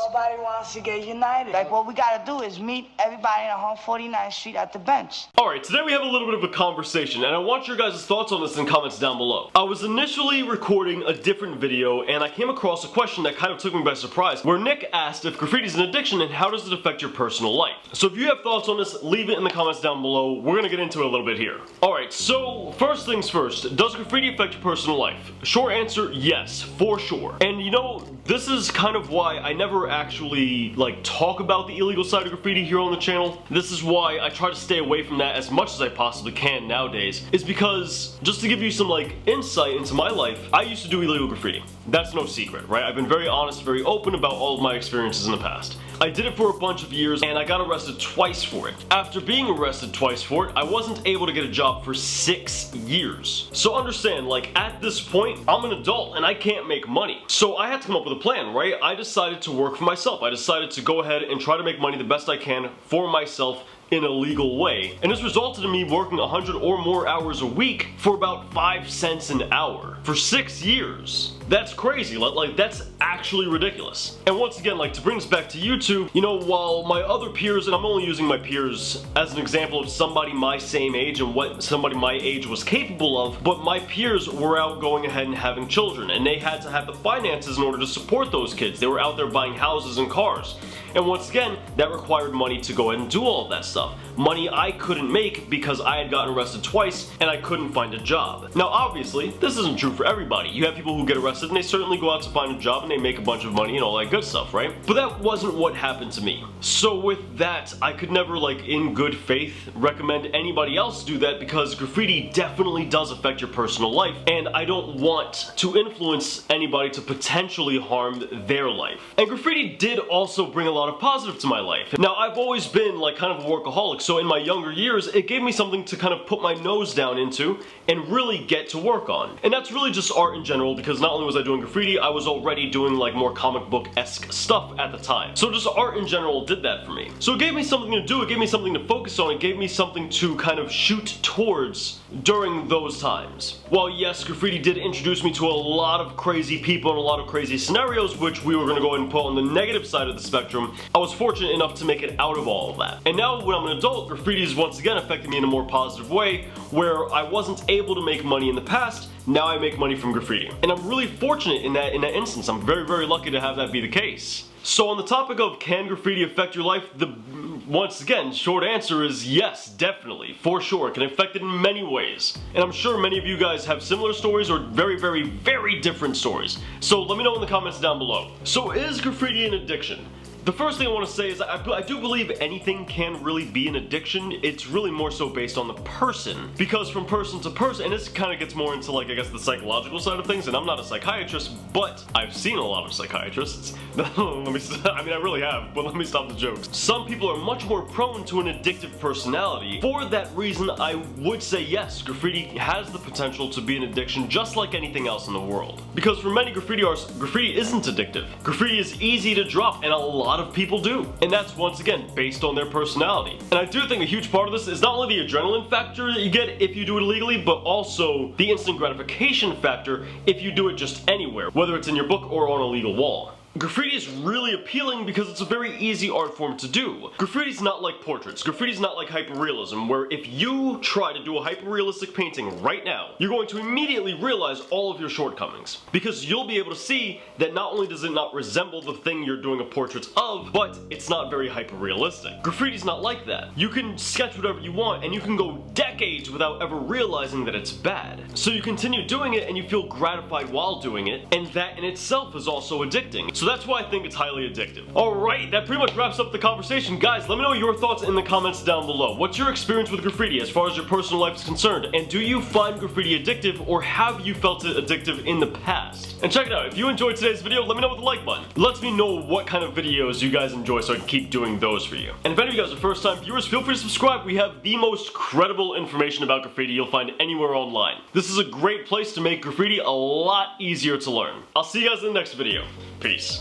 Nobody wants to get united. Like, what we gotta do is meet everybody in 149th Street at the bench. Alright, today we have a little bit of a conversation, and I want your guys' thoughts on this in comments down below. I was initially recording a different video, and I came across a question that kind of took me by surprise, where Nick asked if graffiti is an addiction and how does it affect your personal life. So if you have thoughts on this, leave it in the comments down below. We're gonna get into it a little bit here. Alright, so first things first, does graffiti affect your personal life? Short answer, yes, for sure. And you know, this is kind of why I never actually talk about the illegal side of graffiti here on the channel. This is why I try to stay away from that as much as I possibly can nowadays, is because, just to give you some insight into my life, I used to do illegal graffiti. That's no secret, right? I've been very honest, very open about all of my experiences in the past. I did it for a bunch of years and I got arrested twice for it. After being arrested twice for it, I wasn't able to get a job for 6 years. So understand, at this point, I'm an adult and I can't make money. So I had to come up with a plan, right? I decided to work for myself. I decided to go ahead and try to make money the best I can for myself in a legal way. And this resulted in me working 100 or more hours a week for about 5 cents an hour for 6 years. That's crazy, that's actually ridiculous. And once again, to bring this back to YouTube, you know, while my other peers, and I'm only using my peers as an example of somebody my same age and what somebody my age was capable of, but my peers were out going ahead and having children, and they had to have the finances in order to support those kids. They were out there buying houses and cars. And once again, that required money to go ahead and do all of that stuff. Money I couldn't make because I had gotten arrested twice and I couldn't find a job. Now obviously, this isn't true for everybody. You have people who get arrested and they certainly go out to find a job and they make a bunch of money and all that good stuff, right? But that wasn't what happened to me. So with that, I could never, in good faith, recommend anybody else do that, because graffiti definitely does affect your personal life, and I don't want to influence anybody to potentially harm their life. And graffiti did also bring a lot of positive to my life. Now, I've always been kind of a workaholic, so in my younger years, it gave me something to kind of put my nose down into and really get to work on. And that's really just art in general, because not only was I doing graffiti, I was already doing more comic book-esque stuff at the time. So just art in general did that for me. So it gave me something to do, it gave me something to focus on, it gave me something to kind of shoot towards during those times. While yes, graffiti did introduce me to a lot of crazy people and a lot of crazy scenarios, which we were going to go ahead and put on the negative side of the spectrum, I was fortunate enough to make it out of all of that. And now when I'm an adult, graffiti is once again affecting me in a more positive way, where I wasn't able to make money in the past. Now I make money from graffiti. And I'm really fortunate in that instance. I'm very, very lucky to have that be the case. So on the topic of can graffiti affect your life, once again, short answer is yes, definitely, for sure. It can affect it in many ways. And I'm sure many of you guys have similar stories or very, very, very different stories. So let me know in the comments down below. So is graffiti an addiction? The first thing I want to say is I do believe anything can really be an addiction. It's really more so based on the person, because from person to person, and this kind of gets more into I guess the psychological side of things, and I'm not a psychiatrist, but I've seen a lot of psychiatrists. I mean, I really have, but let me stop the jokes. Some people are much more prone to an addictive personality. For that reason, I would say yes, graffiti has the potential to be an addiction just like anything else in the world. Because for many graffiti artists, graffiti isn't addictive. Graffiti is easy to drop, and a lot of people do. And that's once again based on their personality. And I do think a huge part of this is not only the adrenaline factor that you get if you do it illegally, but also the instant gratification factor if you do it just anywhere, whether it's in your book or on a legal wall. Graffiti is really appealing because it's a very easy art form to do. Graffiti's not like portraits. Graffiti's not like hyperrealism, where if you try to do a hyperrealistic painting right now, you're going to immediately realize all of your shortcomings. Because you'll be able to see that not only does it not resemble the thing you're doing a portrait of, but it's not very hyperrealistic. Graffiti's not like that. You can sketch whatever you want, and you can go decades without ever realizing that it's bad. So you continue doing it, and you feel gratified while doing it, and that in itself is also addicting. So that's why I think it's highly addictive. Alright, that pretty much wraps up the conversation. Guys, let me know your thoughts in the comments down below. What's your experience with graffiti as far as your personal life is concerned? And do you find graffiti addictive, or have you felt it addictive in the past? And check it out, if you enjoyed today's video, let me know with the like button. It lets me know what kind of videos you guys enjoy so I can keep doing those for you. And if any of you guys are first time viewers, feel free to subscribe. We have the most credible information about graffiti you'll find anywhere online. This is a great place to make graffiti a lot easier to learn. I'll see you guys in the next video. Peace.